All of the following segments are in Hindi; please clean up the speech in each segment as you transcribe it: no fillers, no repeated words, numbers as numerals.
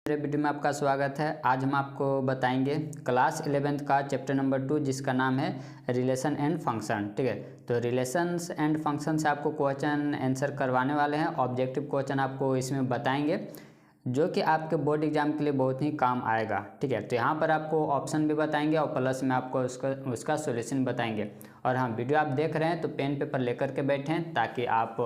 मेरे वीडियो में आपका स्वागत है। आज हम आपको बताएंगे क्लास 11th का चैप्टर नंबर 2 जिसका नाम है रिलेशन एंड फंक्शन। ठीक है, तो रिलेशंस एंड फंक्शन से आपको क्वेश्चन आंसर करवाने वाले हैं। ऑब्जेक्टिव क्वेश्चन आपको इसमें बताएंगे जो कि आपके बोर्ड एग्जाम के लिए बहुत ही काम आएगा। ठीक है, तो यहाँ पर आपको ऑप्शन भी बताएंगे और प्लस में आपको उसका सोल्यूशन बताएंगे। और हाँ, वीडियो आप देख रहे हैं तो पेन पेपर लेकर के बैठें ताकि आप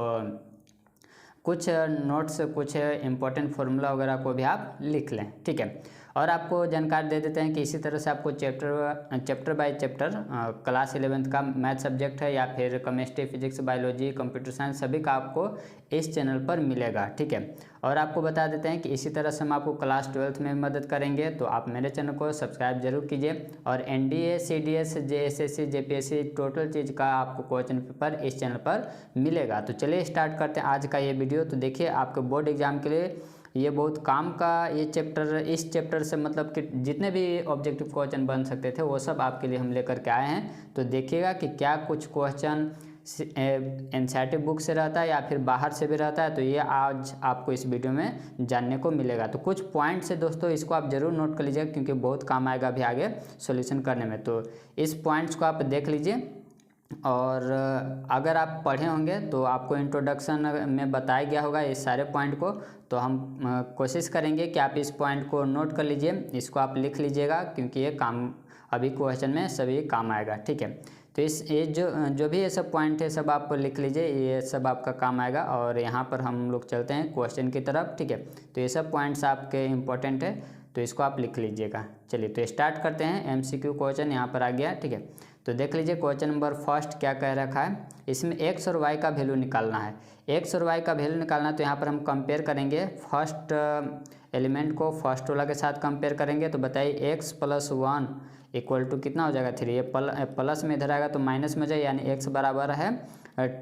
कुछ नोट्स, कुछ इंपॉर्टेंट फार्मूला वगैरह को भी आप लिख लें। ठीक है, और आपको जानकारी दे देते हैं कि इसी तरह से आपको chapter by chapter class 11th का मैथ सब्जेक्ट है या फिर chemistry, physics, biology, computer science सभी का आपको इस चैनल पर मिलेगा। ठीक है, और आपको बता देते हैं कि इसी तरह से हम आपको क्लास 12th में मदद करेंगे, तो आप मेरे चैनल को सब्सक्राइब जरूर कीजिए। और NDA, CDS, JSSC, JPSC total चीज़ का आपको क्वेश्चन पेपर इस चैनल पर मिलेगा। तो चलिए स्टार्ट करते हैं आज का ये वीडियो। तो देखिए, आपके बोर्ड एग्जाम के लिए ये बहुत काम का ये चैप्टर, इस चैप्टर से मतलब कि जितने भी ऑब्जेक्टिव क्वेश्चन बन सकते थे वो सब आपके लिए हम लेकर के आए हैं। तो देखिएगा कि क्या कुछ क्वेश्चन NCERT बुक से रहता है या फिर बाहर से भी रहता है, तो ये आज आपको इस वीडियो में जानने को मिलेगा। तो कुछ पॉइंट्स है दोस्तों, इसको आप जरूर नोट कर लीजिएगा क्योंकि बहुत काम आएगा अभी आगे सॉल्यूशन करने में। तो इस पॉइंट्स को आप देख लीजिए, और अगर आप पढ़े होंगे तो आपको इंट्रोडक्शन में बताया गया होगा इस सारे पॉइंट को। तो हम कोशिश करेंगे कि आप इस पॉइंट को नोट कर लीजिए, इसको आप लिख लीजिएगा क्योंकि ये काम अभी क्वेश्चन में सभी काम आएगा। ठीक है, तो ये जो भी ये सब पॉइंट है सब आप लिख लीजिए, ये सब आपका काम आएगा। और यहाँ पर हम लोग चलते हैं क्वेश्चन की तरफ। ठीक है, तो ये सब पॉइंट्स आपके इम्पोर्टेंट है तो इसको आप लिख लीजिएगा। चलिए तो स्टार्ट करते हैं। MCQ क्वेश्चन यहाँ पर आ गया। ठीक है, तो देख लीजिए क्वेश्चन नंबर फर्स्ट क्या कह रखा है। इसमें x और y का वैल्यू निकालना है। x और y का वैल्यू निकालना है तो यहाँ पर हम कंपेयर करेंगे फर्स्ट एलिमेंट को फर्स्ट वाला के साथ कंपेयर करेंगे। तो बताइए x + 1 इक्वल टू कितना हो जाएगा 3। ये प्लस में इधर आएगा तो माइनस में जाए, यानी x बराबर है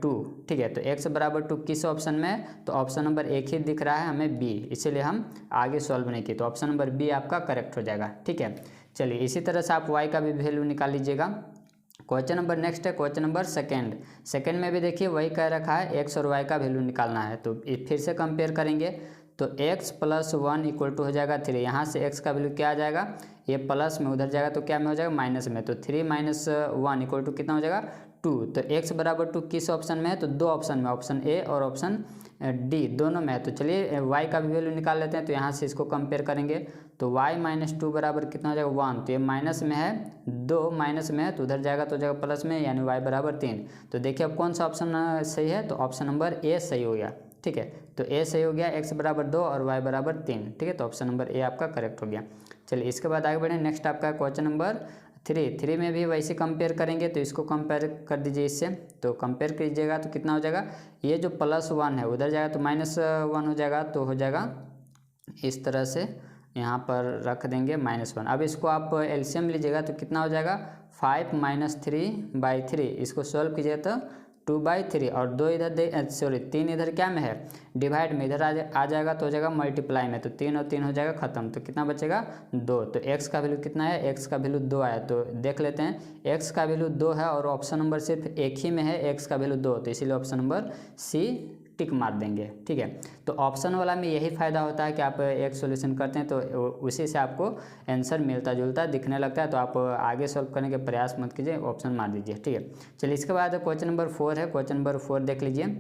2। ठीक है, तो x बराबर 2 किस ऑप्शन में है, तो ऑप्शन नंबर 1 ही दिख रहा है हमें, B, इसीलिए हम आगे सॉल्व नहीं किए। तो ऑप्शन नंबर B आपका करेक्ट हो जाएगा। ठीक है, चलिए इसी तरह से आप y का भी वैल्यू निकाल लीजिएगा। क्वेश्चन नंबर नेक्स्ट है क्वेश्चन नंबर सेकेंड में भी देखिए वही कह रखा है, x और y का वैल्यू निकालना है। तो फिर से कंपेयर करेंगे तो x + 1 इक्वल टू हो जाएगा 3। यहाँ से x का वैल्यू क्या आ जाएगा, ये प्लस में उधर जाएगा तो क्या में हो जाएगा माइनस में। तो 3 - 1 इक्वल टू कितना हो जाएगा 2। तो x बराबर 2 किस ऑप्शन में है, तो दो ऑप्शन में, ऑप्शन A और ऑप्शन D दोनों में है। तो चलिए y का भी वैल्यू निकाल लेते हैं। तो यहाँ से इसको कंपेयर करेंगे तो y - 2 बराबर कितना हो जाएगा 1। तो ये माइनस में है, 2 माइनस में है तो उधर जाएगा तो जाएगा प्लस में, यानी y बराबर 3। तो देखिए अब कौन सा ऑप्शन सही है, तो ऑप्शन नंबर A सही हो गया। ठीक है, तो A सही हो गया, x बराबर 2 और y बराबर 3। ठीक है, तो ऑप्शन नंबर A आपका करेक्ट हो गया। चलिए इसके बाद आगे बढ़े। नेक्स्ट आपका क्वेश्चन नंबर 3 में भी वैसे कंपेयर करेंगे। तो इसको कंपेयर कर दीजिए इससे, तो कंपेयर कीजिएगा तो कितना हो जाएगा, ये जो +1 है उधर जाएगा तो -1 हो जाएगा। तो हो जाएगा इस तरह से, यहाँ पर रख देंगे -1। अब इसको आप एलसीएम लीजिएगा तो कितना हो जाएगा 5 - 3/3। इसको सॉल्व कीजिएगा तो 2/3 और 2 इधर 3 इधर क्या में है डिवाइड में, इधर आ जाएगा तो हो जाएगा मल्टीप्लाई में। तो 3 और 3 हो जाएगा खत्म, तो कितना बचेगा 2। तो x का वैल्यू कितना है, x का वैल्यू 2 आया। तो देख लेते हैं, x का वैल्यू 2 है और ऑप्शन नंबर सिर्फ एक ही में है, x का वैल्यू 2, तो इसीलिए ऑप्शन नंबर C टिक मार देंगे। ठीक है, तो ऑप्शन वाला में यही फ़ायदा होता है कि आप एक सॉल्यूशन करते हैं तो उसी से आपको आंसर मिलता जुलता दिखने लगता है। तो आप आगे सॉल्व करने के प्रयास मत कीजिए, ऑप्शन मार दीजिए। ठीक है, चलिए इसके बाद क्वेश्चन नंबर 4 है। क्वेश्चन नंबर 4 देख लीजिए।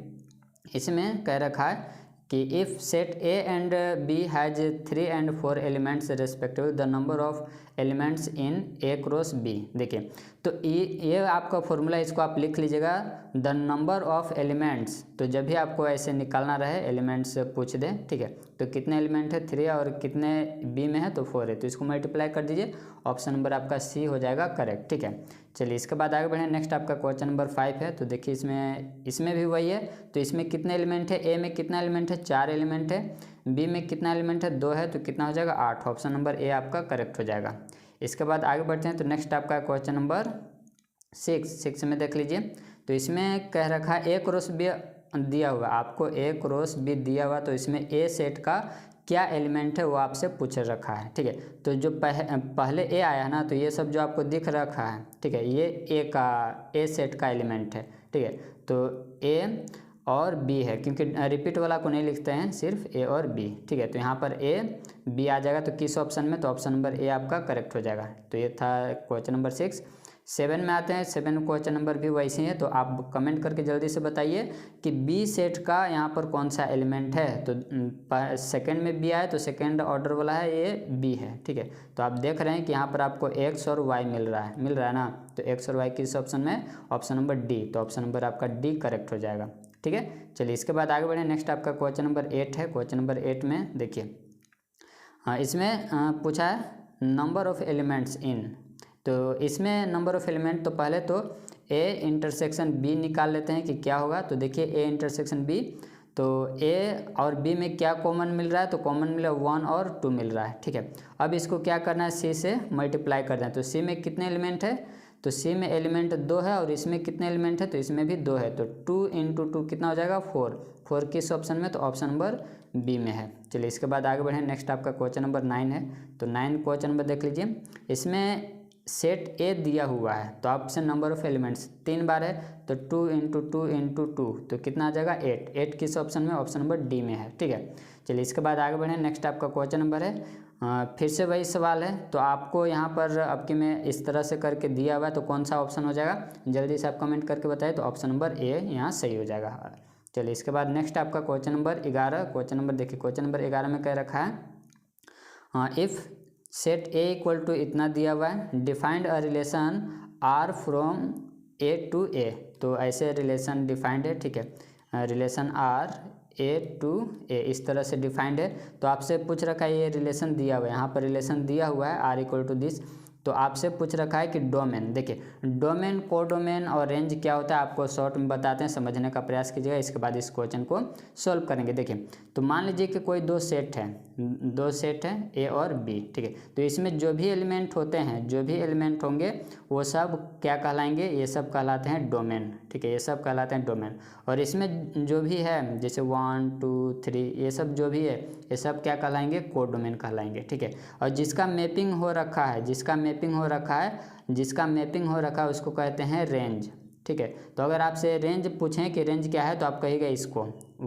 इसमें कह रखा है कि if set A and B has 3 and 4 elements respective, the number of elements in A cross B। देखिए, तो ये आपका फॉर्मूला, इसको आप लिख लीजिएगा, द नंबर ऑफ एलिमेंट्स। तो जब भी आपको ऐसे निकालना रहे, एलिमेंट्स पूछ दे, ठीक है, तो कितने एलिमेंट है 3 और कितने B में है तो 4 है, तो इसको मल्टीप्लाई कर दीजिए, ऑप्शन नंबर आपका C हो जाएगा करेक्ट। ठीक है, चलिए इसके बाद आगे बढ़ें। नेक्स्ट आपका क्वेश्चन नंबर 5 है। तो देखिए इसमें भी वही है। तो इसमें कितने एलिमेंट है, A में कितना एलिमेंट है 4 एलिमेंट है, B में कितना एलिमेंट है 2 है, तो कितना हो जाएगा 8। ऑप्शन नंबर A आपका करेक्ट हो जाएगा। इसके बाद आगे बढ़ते हैं। तो नेक्स्ट आपका क्वेश्चन नंबर 6 में देख लीजिए। तो इसमें कह रखा है A क्रॉस B दिया हुआ, आपको A क्रॉस B दिया हुआ, तो इसमें A सेट का क्या एलिमेंट है वो आपसे पूछ रखा है। ठीक है, तो जो पहले A आया है ना, तो ये सब जो आपको दिख रखा है, ठीक है, ये A सेट का एलिमेंट है। ठीक है, तो A और बी है, क्योंकि रिपीट वाला को नहीं लिखते हैं, सिर्फ ए और बी। ठीक है, तो यहाँ पर ए बी आ जाएगा, तो किस ऑप्शन में, तो ऑप्शन नंबर ए आपका करेक्ट हो जाएगा। तो ये था क्वेश्चन नंबर 6। 7 में आते हैं। 7 क्वेश्चन नंबर भी वैसे ही है, तो आप कमेंट करके जल्दी से बताइए कि बी सेट का यहाँ पर कौन सा एलिमेंट है। तो सेकंड में बी आया, तो सेकंड ऑर्डर वाला है, ये बी है। ठीक है, तो आप देख रहे हैं कि यहाँ पर आपको एक्स और वाई मिल रहा है ना। तो एक्स और वाई किस ऑप्शन में, ऑप्शन नंबर डी। तो ऑप्शन नंबर आपका डी करेक्ट हो जाएगा। ठीक है, चलिए इसके बाद आगे बढ़े। नेक्स्ट आपका क्वेश्चन नंबर 8 है। क्वेश्चन नंबर 8 में देखिए, इसमें पूछा है नंबर ऑफ एलिमेंट्स इन। तो इसमें नंबर ऑफ एलिमेंट, तो पहले तो ए इंटरसेक्शन बी निकाल लेते हैं कि क्या होगा। तो देखिए ए इंटरसेक्शन बी, तो ए और बी में क्या कॉमन मिल रहा है, तो कॉमन मिला 1 और 2 मिल रहा है। ठीक है, अब इसको क्या करना है, सी से मल्टीप्लाई कर दें। तो सी में कितने एलिमेंट है, तो सी में एलिमेंट 2 है, और इसमें कितने एलिमेंट है, तो इसमें भी 2 है। तो 2 × 2 कितना हो जाएगा, 4। 4 किस ऑप्शन में, तो ऑप्शन नंबर बी में है। चलिए इसके बाद आगे बढ़ें। नेक्स्ट आपका क्वेश्चन नंबर 9 है। तो 9 क्वेश्चन नंबर देख लीजिए। इसमें सेट ए दिया हुआ है, तो ऑप्शन नंबर ऑफ एलिमेंट्स 3 बार है, तो 2 × 2 × 2, तो कितना आ जाएगा 8। 8 किस ऑप्शन में, ऑप्शन नंबर डी में है। ठीक है, चलिए इसके बाद आगे बढ़ें। नेक्स्ट आपका क्वेश्चन नंबर है, फिर से वही सवाल है। तो आपको यहाँ पर आपके में इस तरह से करके दिया हुआ है, तो कौन सा ऑप्शन हो जाएगा, जल्दी से आप कमेंट करके बताइए। तो ऑप्शन नंबर ए यहाँ सही हो जाएगा। चलिए इसके बाद नेक्स्ट आपका क्वेश्चन नंबर 11। क्वेश्चन नंबर देखिए, क्वेश्चन नंबर 11 में कह रखा है, if set A equal to इतना दिया हुआ है, defined a relation R from A to A. तो ऐसे रिलेशन डिफाइंड है। ठीक है, relation R A to A इस तरह से डिफाइंड है। तो आपसे पूछ रखा है, ये रिलेशन दिया हुआ है, यहाँ पर रिलेशन दिया हुआ है आर इक्वल टू दिस। तो आपसे पूछ रखा है कि डोमेन, देखिए डोमेन, कोडोमेन और रेंज क्या होता है, आपको शॉर्ट में बताते हैं, समझने का प्रयास कीजिएगा। इसके बाद इस क्वेश्चन को सॉल्व करेंगे। देखिए, तो मान लीजिए कि कोई दो सेट है ए और बी। ठीक है, तो इसमें जो भी एलिमेंट होते हैं, जो भी एलिमेंट होंगे वो सब क्या कहलाएंगे, ये सब कहलाते हैं डोमेन। ठीक है, ये सब कहलाते हैं डोमेन। और इसमें जो भी है, जैसे 1 2 3 ये सब जो भी है, ये सब क्या कहलाएंगे, कोडोमेन कहलाएंगे। ठीक है, और जिसका मैपिंग हो रखा है, जिसका मैपिंग हो रखा है उसको कहते हैं रेंज। ठीक है, तो अगर आपसे रेंज पूछें कि रेंज क्या है, तो आप कहिएगा इसको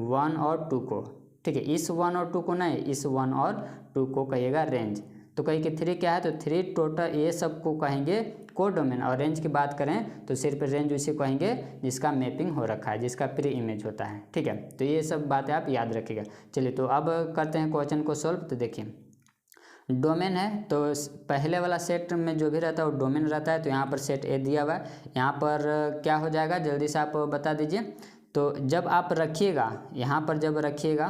1 और 2 को। ठीक है, इस 1 और 2 को नहीं, इस 1 और 2 को कहिएगा रेंज। तो कहिए कि 3 क्या है, तो 3 टोटल, ये सब को कहेंगे कोडोमेन। और रेंज की बात करें तो सिर्फ रेंज उसी कहेंगे जिसका मैपिंग हो रखा है, जिसका प्री इमेज होता है। ठीक है, तो ये सब बातें आप याद रखिएगा। चलिए तो अब करते हैं क्वेश्चन को सॉल्व। तो देखिए डोमेन है, तो पहले वाला सेट में जो भी रहता है वो डोमेन रहता है। तो यहाँ पर सेट ए दिया हुआ है, यहाँ पर क्या हो जाएगा, जल्दी से आप बता दीजिए। तो जब आप रखिएगा, यहाँ पर जब रखिएगा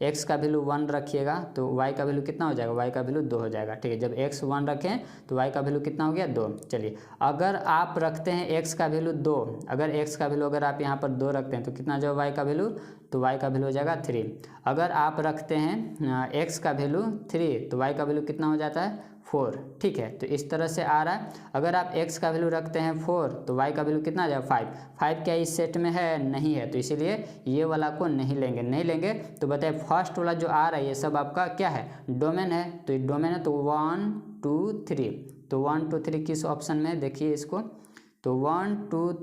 x का वैल्यू 1 रखिएगा, तो y का वैल्यू कितना हो जाएगा, y का वैल्यू 2 हो जाएगा। ठीक है, जब x 1 रखें तो y का वैल्यू कितना हो गया, 2। चलिए अगर आप रखते हैं x का वैल्यू 2, अगर x का वैल्यू अगर आप यहाँ पर 2 रखते हैं तो कितना जो y का वैल्यू, तो y का वैल्यू हो जाएगा 3। अगर आप रखते हैं x का वैल्यू 3, तो y का वैल्यू कितना हो जाता है, 4। ठीक है, तो इस तरह से आ रहा है। अगर आप x का वैल्यू रखते हैं 4, तो y का वैल्यू कितना आ जाएगा, 5। 5 क्या इस सेट में है, नहीं है, तो इसीलिए ये वाला को नहीं लेंगे। तो बताइए फर्स्ट वाला जो आ रहा है ये सब आपका क्या है, डोमेन है। तो ये डोमेन है, तो 1 2 3, तो 1 2 3 किस ऑप्शन में है, देखिए इसको। तो 1 2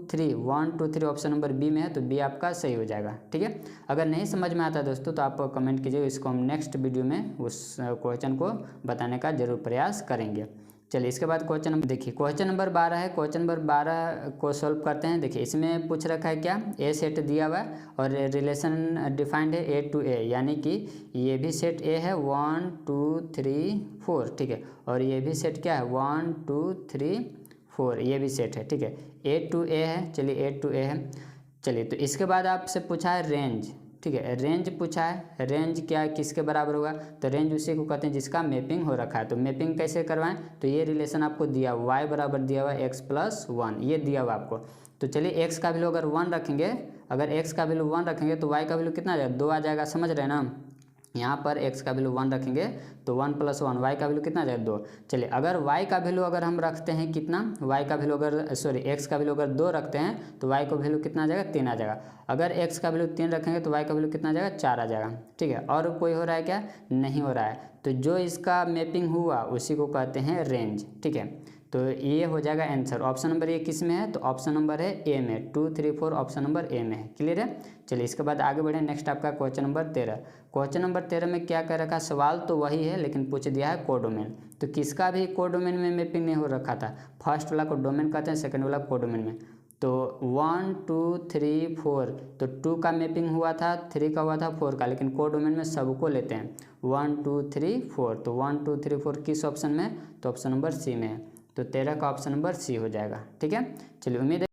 3 ऑप्शन नंबर बी में है, तो बी आपका सही हो जाएगा। ठीक है, अगर नहीं समझ में आता दोस्तों तो आप कमेंट कीजिए, इसको हम नेक्स्ट वीडियो में उस क्वेश्चन को बताने का जरूर प्रयास करेंगे। चलिए इसके बाद क्वेश्चन नंबर देखिए, क्वेश्चन नंबर 12 है। क्वेश्चन नंबर 12 को सॉल्व करते हैं। देखिए इसमें पूछ रखा है क्या, ए सेट दिया हुआ है और रिलेशन डिफाइंड है ए टू ए, यानी कि ये भी सेट ए है 1 2 3 4। ठीक है, और ये भी सेट क्या है 1 2 3 4, ये भी सेट है। ठीक है, ए टू ए है। चलिए ए टू ए है। चलिए तो इसके बाद आपसे पूछा है रेंज। ठीक है, रेंज पूछा है, रेंज क्या किसके बराबर होगा, तो रेंज उसी को कहते हैं जिसका मैपिंग हो रखा है। तो मैपिंग कैसे करवाएं, तो ये रिलेशन आपको दिया हुआ y बराबर दिया हुआ है x + 1, ये दिया हुआ आपको। तो चलिए x का वैल्यू अगर 1 रखेंगे, अगर x का वैल्यू 1 रखेंगे तो y का वैल्यू कितना आ जाएगा, 2 आ जाएगा। समझ रहे हैं ना, यहाँ पर x का वैल्यू 1 रखेंगे तो 1 + 1, y का वैल्यू कितना आ जाएगा, 2। चलिए अगर y का वैल्यू अगर हम रखते हैं कितना, y का वैल्यू अगर x का वैल्यू अगर 2 रखते हैं तो y का वैल्यू कितना आ जाएगा, 3 आ जाएगा। अगर x का वैल्यू 3 रखेंगे तो y का वैल्यू कितना आ जाएगा, 4 आ जाएगा। ठीक है, और कोई हो रहा है क्या, नहीं हो रहा है। तो जो इसका मैपिंग हुआ उसी को कहते हैं रेंज। ठीक है, तो ये हो जाएगा आंसर। ऑप्शन नंबर ए किस में है, तो ऑप्शन नंबर है ए में, 2, 3, 4 ऑप्शन नंबर ए में है। क्लियर है। चलिए इसके बाद आगे बढ़े। नेक्स्ट आपका क्वेश्चन नंबर 13। क्वेश्चन नंबर 13 में क्या कर रखा, सवाल तो वही है लेकिन पूछ दिया है कोडोमेन। तो किसका भी कोडोमेन में मैपिंग नहीं हो रखा था। फर्स्ट वाला को डोमेन कहते हैं, सेकंड वाला कोडोमेन में। तो 1, 2, 3, 4 तो 2 का मैपिंग हुआ था, 3 का हुआ था, 4 का, लेकिन कोडोमेन में सबको लेते हैं 1, 2, 3, 4। तो 1, 2, 3, 4 किस ऑप्शन में, तो ऑप्शन नंबर सी में है। तो 13 का ऑप्शन नंबर सी हो जाएगा। ठीक है। चलिए उम्मीद है